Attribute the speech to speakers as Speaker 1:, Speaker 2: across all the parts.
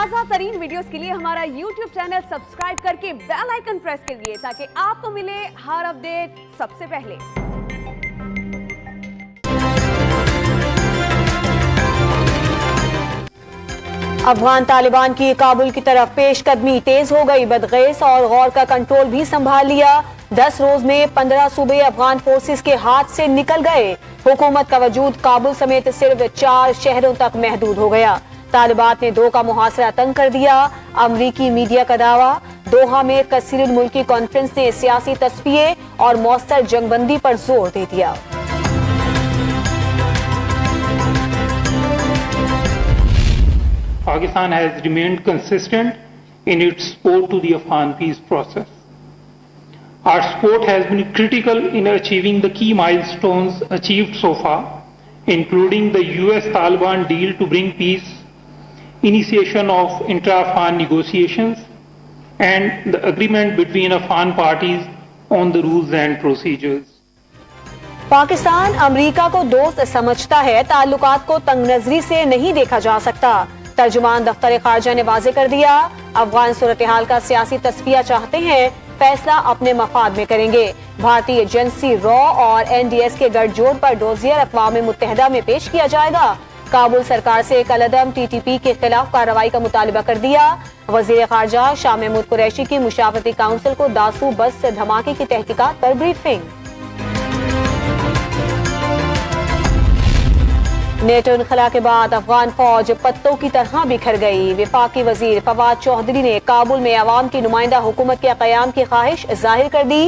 Speaker 1: ताज़ा तरीन वीडियोस के लिए हमारा YouTube चैनल सब्सक्राइब करके बेल आइकन प्रेस करिए ताकि आपको मिले हर अपडेट सबसे पहले। अफगान तालिबान की काबुल की तरफ पेशकदमी तेज हो गई। बदगैस और गौर का कंट्रोल भी संभाल लिया। 10 रोज में 15 सूबे अफगान फोर्सेस के हाथ से निकल गए। हुकूमत का वजूद काबुल समेत सिर्फ 4 शहरों तक महदूद हो गया। तालिबान ने 2 का मुहासरा तंग कर दिया। अमरीकी मीडिया का दावा। दोहा में कसीरुल मुल्की कॉन्फ्रेंस ने सियासी तस्फिये और मौसर जंगबंदी पर जोर दे दिया।
Speaker 2: Pakistan has remained consistent in its support to the Afghan peace process. Our support has been critical in achieving the key milestones achieved so far, including the US-Taliban deal to bring peace, initiation of intra-Afghan negotiations, and the agreement between Afghan parties on the rules and procedures.
Speaker 1: Pakistan America को दोस्त समझता है, ताल्लुकात को तंगनजरी से नहीं देखा जा सकता। तर्जुमान दफ्तर खारजा ने वाजे कर दिया। अफगान सूरत हाल का सियासी तस्फिया चाहते हैं, फैसला अपने मफाद में करेंगे। भारतीय एजेंसी रॉ और NDS के गठजोड़ पर डोजियर अक़वाम मुत्तहिदा में पेश किया जाएगा। काबुल सरकार से कलअदम TTP के खिलाफ कार्रवाई का मुतालबा कर दिया। वजीर खारजा शाह महमूद कुरैशी की मुशावरती काउंसिल को दासू बस से धमाके की तहकीकात पर ब्रीफिंग। नेटो इनखला के बाद अफगान फौज पत्तों की तरह बिखर गई। वफाकी वजीर फवाद चौधरी ने काबुल में अवाम की नुमाइंदा हुकूमत के क़याम की ख्वाहिश जाहिर कर दी।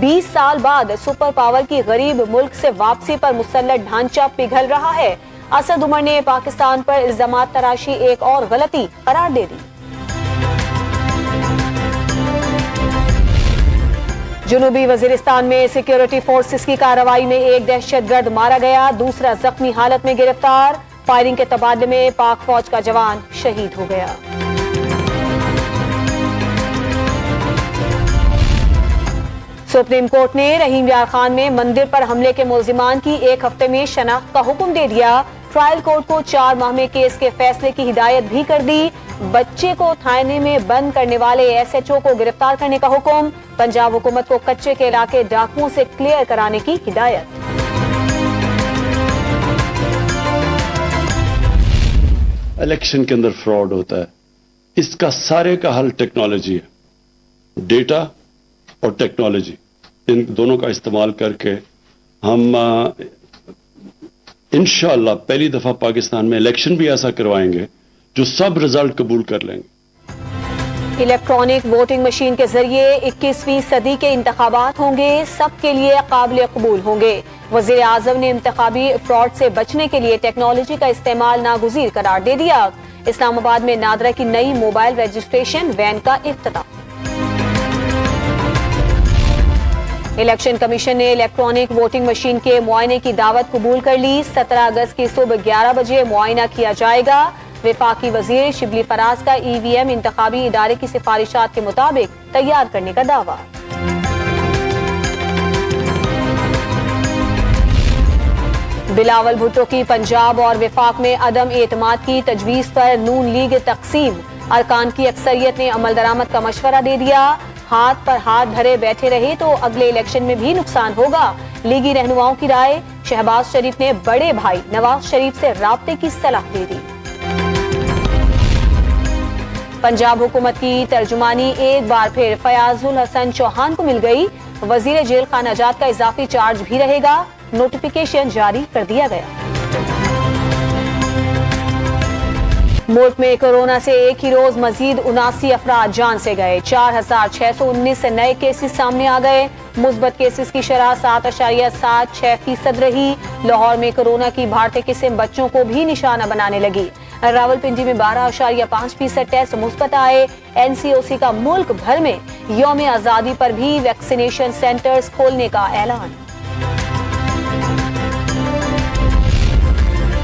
Speaker 1: 20 साल बाद सुपर पावर की गरीब मुल्क से वापसी पर मुसल्लत ढांचा पिघल रहा है। असद उमर ने पाकिस्तान पर इल्जामात तराशी एक और गलती करार दे दी। जुनूबी वजीरिस्तान में सिक्योरिटी फोर्सेस की कार्रवाई में एक दहशतगर्द मारा गया, दूसरा जख्मी हालत में गिरफ्तार। फायरिंग के तबादले में पाक फौज का जवान शहीद हो गया। सुप्रीम कोर्ट ने रहीम यार खान में मंदिर पर हमले के मुल्जिमान की 1 हफ्ते में शनाख्त का हुक्म दे दिया। ट्रायल कोर्ट को 4 माह में केस के फैसले की हिदायत भी कर दी। बच्चे को थाने में बंद करने वाले SHO को गिरफ्तार करने का हुक्म। पंजाब हुकूमत को कच्चे के इलाके डाकुओं से क्लियर कराने की हिदायत।
Speaker 3: इलेक्शन के अंदर फ्रॉड होता है, इसका सारे का हल टेक्नोलॉजी है। डेटा और टेक्नोलॉजी, इन दोनों का इस्तेमाल करके हम इंशाअल्लाह पहली दफा पाकिस्तान में इलेक्शन भी ऐसा करवाएंगे जो सब रिजल्ट कबूल कर लेंगे।
Speaker 1: इलेक्ट्रॉनिक वोटिंग मशीन के जरिए 21वीं सदी के इंतखाबात होंगे, सबके लिए काबिल कबूल होंगे। वजीर आजम ने इंतखाबी फ्रॉड से बचने के लिए टेक्नोलॉजी का इस्तेमाल नागुज़ीर करार दे दिया। इस्लामाबाद में नादरा की नई मोबाइल रजिस्ट्रेशन वैन का इफ्तिताह। इलेक्शन कमीशन ने इलेक्ट्रॉनिक वोटिंग मशीन के मुआयने की दावत कबूल कर ली। 17 अगस्त की सुबह 11 बजे मुआयना किया जाएगा। वफाकी वजीर शिबली फराज का EVM इंतखाबी इदारे की सिफारिशात के मुताबिक तैयार करने का दावा। बिलावल भुट्टो की पंजाब और वफाक में अदम एतमाद की तजवीज पर नून लीग तकसीम। अरकान की अक्सरियत ने अमल दरामद का मशवरा दे दिया। हाथ पर हाथ धरे बैठे रहे तो अगले इलेक्शन में भी नुकसान होगा। लीगी रहनुमाओं की राय। शहबाज शरीफ ने बड़े भाई नवाज शरीफ से राब्ते की सलाह दे दी। पंजाब हुकूमत की तर्जुमानी एक बार फिर फयाजुल हसन चौहान को मिल गई। वजीर जेल खाना आजाद का इजाफी चार्ज भी रहेगा। नोटिफिकेशन जारी कर दिया गया। मुल्क में कोरोना से एक ही रोज मजीद 79 अफराद जान से गए। 4619 नए केसेस सामने आ गए। मुस्बत केसेस की शरह 7.76% रही। लाहौर में कोरोना की भारतीय किस्म बच्चों को भी निशाना बनाने लगी। रावलपिंडी में 12.5% टेस्ट मुस्बत आए। NCOC का मुल्क भर में यौम आजादी पर भी वैक्सीनेशन सेंटर्स खोलने का ऐलान।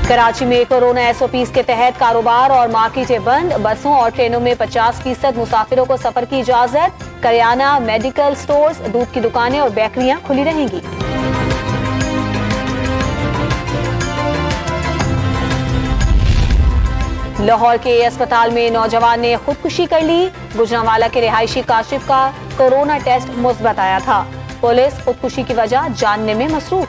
Speaker 1: कराची में कोरोना SOPs के तहत कारोबार और मार्केटें बंद। बसों और ट्रेनों में 50% मुसाफिरों को सफर की इजाजत। करियाना, मेडिकल स्टोर्स, दूध की दुकानें और बेकरियां खुली रहेंगी। लाहौर के अस्पताल में नौजवान ने खुदकुशी कर ली। गुजरांवाला के रिहायशी काशिफ का कोरोना टेस्ट मुस्बत आया था। पुलिस खुदकुशी की वजह जानने में मसरूफ।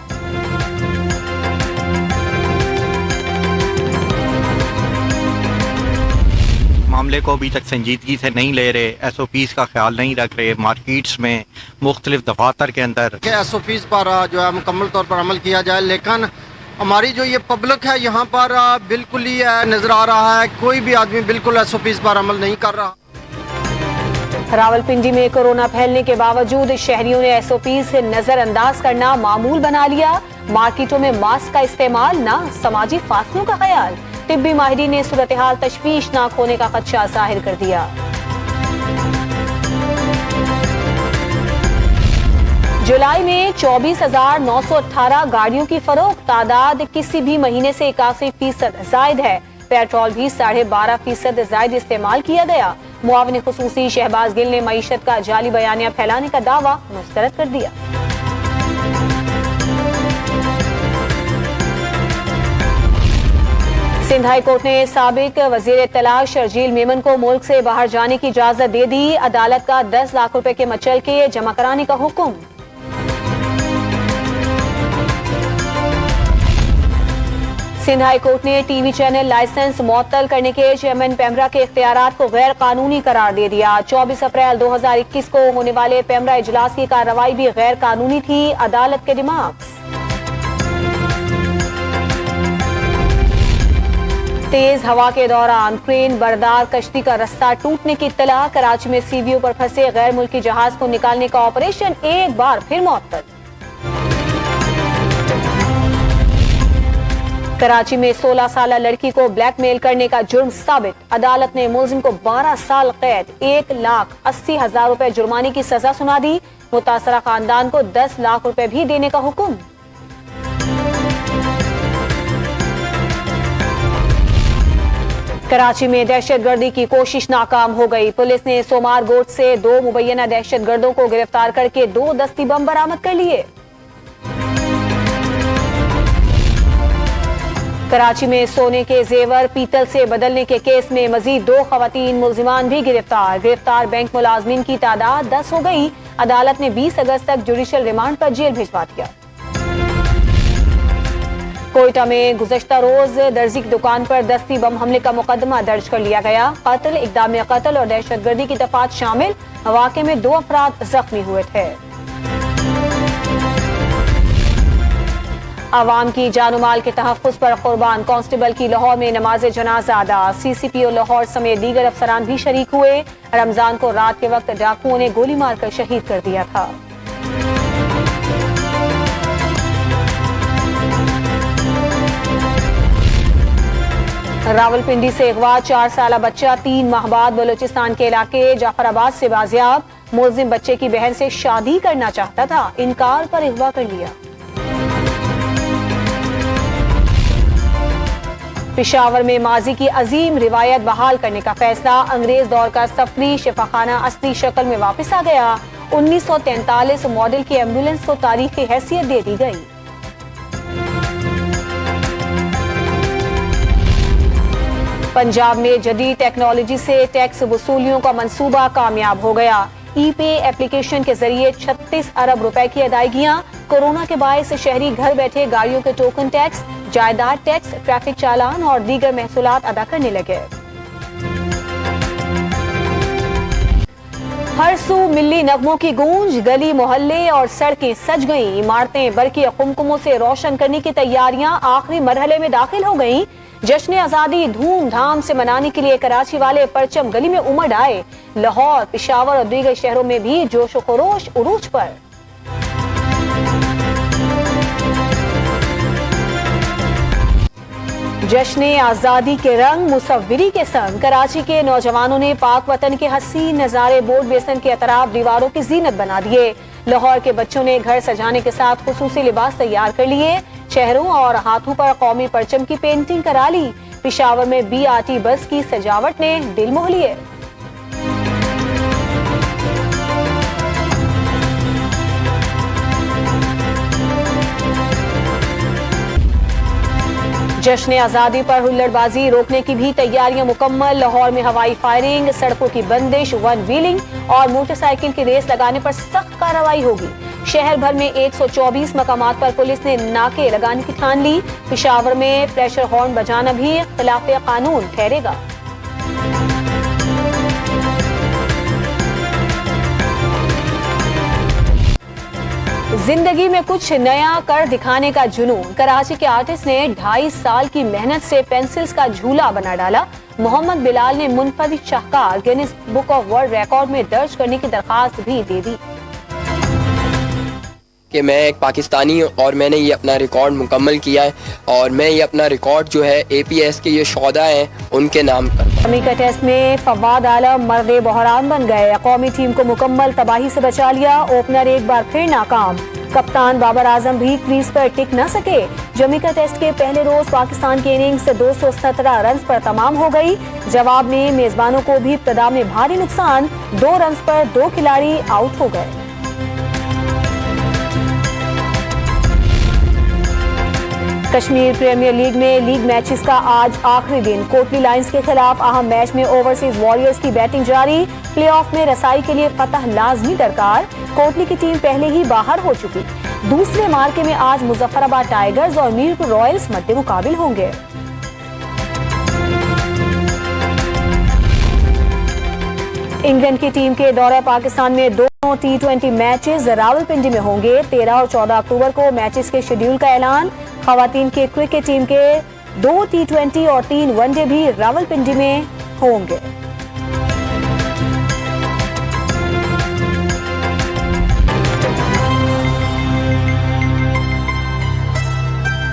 Speaker 4: मामले को अभी तक संजीदगी से नहीं ले रहे, SOPs का ख्याल नहीं रख रहे। मार्केट्स में मुख्तलिफ दफातर के अंदर
Speaker 5: SOPs पर जो है मुकम्मल तौर पर अमल किया जाए, लेकिन हमारी जो ये पब्लिक है यहाँ पर बिल्कुल ही नजर आ रहा है कोई भी आदमी बिल्कुल SOPs पर अमल नहीं कर रहा।
Speaker 1: रावलपिंडी में कोरोना फैलने के बावजूद शहरियों ने SOP से नजरअंदाज करना मामूल बना लिया। मार्केटों में मास्क का इस्तेमाल, ना समाजी फासलों का ख्याल। तिब्बी माहिरीन ने सूरत हाल तशवीशनाक होने का खदशा जाहिर कर दिया। जुलाई में 24,918 गाड़ियों की फरोख्त, तादाद किसी भी महीने से 81% जायद है। पेट्रोल भी 12.5% जायद इस्तेमाल किया गया। मुआविन खुसूसी शहबाज गिल ने मईशत का जाली बयानिया फैलाने का दावा मुस्तरद कर दिया। सिंध हाई कोर्ट ने साबिक वजीर इत्तला शर्जील मेमन को मुल्क से बाहर जाने की इजाजत दे दी। अदालत का 10 लाख रुपए के मचलके जमा कराने का हुक्म। सिंध हाई कोर्ट ने टीवी चैनल लाइसेंस मुअत्तल करने के चेयरमैन पेमरा के इख्तियारात को गैर कानूनी करार दे दिया। 24 अप्रैल 2021 को होने वाले पेमरा इजलास की कार्रवाई भी गैर कानूनी थी, अदालत के रिमार्क्स। तेज हवा के दौरान क्रेन बरदार कश्ती का रास्ता टूटने की इत्तला। कराची में CVO पर फंसे गैर मुल्की जहाज को निकालने का ऑपरेशन एक बार फिर मुअत्तल। कराची में 16 साल लड़की को ब्लैकमेल करने का जुर्म साबित। अदालत ने मुलजिम को 12 साल कैद, 1,80,000 रुपए जुर्माने की सजा सुना दी। मुतासरा खानदान को 10 लाख रुपए भी देने का हुक्म। कराची में दहशतगर्दी की कोशिश नाकाम हो गई। पुलिस ने सोमार गोट से 2 मुबैना दहशतगर्दों को गिरफ्तार करके 2 दस्ती बम बरामद कर लिए। कराची में सोने के जेवर पीतल से बदलने के केस में मजीद 2 खवातीन मुल्जिमान भी गिरफ्तार। गिरफ्तार बैंक मुलाजमीन की तादाद 10 हो गई। अदालत ने 20 अगस्त तक जुडिशल रिमांड पर जेल भिजवा दिया। कोयटा में गुज़श्ता रोज दर्जी की दुकान पर दस्ती बम हमले का मुकदमा दर्ज कर लिया गया। कत्ल, इक़दाम कत्ल और दहशतगर्दी की दफात शामिल। वाक़े में 2 अफराद जख्मी हुए थे। अवाम की जानो माल के तहफ़्फ़ुज़ पर कुर्बान कांस्टेबल की लाहौर में नमाज जनाजा अदा। CCPO लाहौर समेत दीगर अफसरान भी शरीक हुए। रमजान को रात के वक्त डाकुओं ने गोली मारकर शहीद कर दिया था। रावलपिंडी से अगवा 4 साल बच्चा 3 माह बाद बलूचिस्तान के इलाके जाफराबाद से बाजियाब। मुलजिम बच्चे की बहन से शादी करना चाहता था, इनकार पर अगवा कर लिया। पेशावर में माजी की अजीम रिवायत बहाल करने का फैसला। अंग्रेज दौर का सफरी शिफाखाना असली शक्ल में वापस आ गया। 1943 मॉडल की एम्बुलेंस को तारीखी हैसियत दे दी गई। पंजाब में जदीद टेक्नोलॉजी से टैक्स वसूलियों का मंसूबा कामयाब हो गया। ई-पे एप्लीकेशन के जरिए 36 अरब रुपए की अदायगियां। कोरोना के बायस शहरी घर बैठे गाड़ियों के टोकन टैक्स, जायदाद टैक्स, ट्रैफिक चालान और दीगर महसूलात अदा करने लगे। हर सू मिली नगमों की गूंज, गली मोहल्ले और सड़कें सज गईं। इमारतें बरकी कुमकुमों से रोशन करने की तैयारियां आखिरी मरहले में दाखिल हो गईं। जश्न आजादी धूमधाम से मनाने के लिए कराची वाले परचम गली में उमड़ आए। लाहौर, पेशावर और दीगर शहरों में भी जोश व खरोश उरूज पर। जश्न आजादी के रंग मुसव्विरी के संग कराची के नौजवानों ने पाक वतन के हसीन नजारे बोर्ड बेसन के अतराफ दीवारों की जीनत बना दिए। लाहौर के बच्चों ने घर सजाने के साथ खुसूसी लिबास तैयार कर लिए। चेहरों और हाथों पर कौमी परचम की पेंटिंग करा ली। पेशावर में BRT बस की सजावट ने दिल मोह लिए। जश्न आज़ादी पर हुल्लड़बाजी रोकने की भी तैयारियां मुकम्मल। लाहौर में हवाई फायरिंग, सड़कों की बंदिश, वन व्हीलिंग और मोटरसाइकिल की रेस लगाने पर सख्त कार्रवाई होगी। शहर भर में 124 मकामात पर पुलिस ने नाके लगाने की ठान ली। पेशावर में प्रेशर हॉर्न बजाना भी खिलाफ कानून ठहरेगा। जिंदगी में कुछ नया कर दिखाने का जुनून। कराची के आर्टिस्ट ने 2.5 साल की मेहनत से पेंसिल्स का झूला बना डाला। मोहम्मद बिलाल ने मुनफरिद शाहकार Guinness book of world record में दर्ज करने की दरखास्त भी दे दी
Speaker 6: कि मैं एक पाकिस्तानी हूँ और मैंने ये अपना रिकॉर्ड मुकम्मल किया है और मैं ये अपना रिकॉर्ड जो है APS के ये शोधा हैं उनके नाम पर।
Speaker 1: अमेरिका टेस्ट में फवाद आलम मर्द बहरान बन गए। कौमी टीम को मुकम्मल तबाही से बचा लिया। ओपनर एक बार फिर नाकाम। कप्तान बाबर आजम भी क्रीज पर टिक न सके। जमैका टेस्ट के पहले रोज पाकिस्तान की इनिंग्स 217 रन पर तमाम हो गई। जवाब में मेजबानों को भी इब्तदा में भारी नुकसान। 2 रन पर 2 खिलाड़ी आउट हो गए। कश्मीर प्रीमियर लीग में लीग मैचेस का आज आखिरी दिन। कोटली लायंस के खिलाफ अहम मैच में ओवरसीज वॉरियर्स की बैटिंग जारी। प्लेऑफ में रसाई के लिए फतह लाजमी दरकार। कोटली की टीम पहले ही बाहर हो चुकी। दूसरे मार्के में आज मुजफ्फराबाद टाइगर्स और मीरपुर रॉयल्स मद्दे मुकाबिल होंगे। इंग्लैंड की टीम के दौरे पाकिस्तान में 2 T20 मैचेस रावलपिंडी में होंगे। 13 और 14 अक्टूबर को मैचेस के शेड्यूल का ऐलान। खवातीन के क्रिकेट टीम के 2 T20 और 3 वनडे भी रावलपिंडी में होंगे।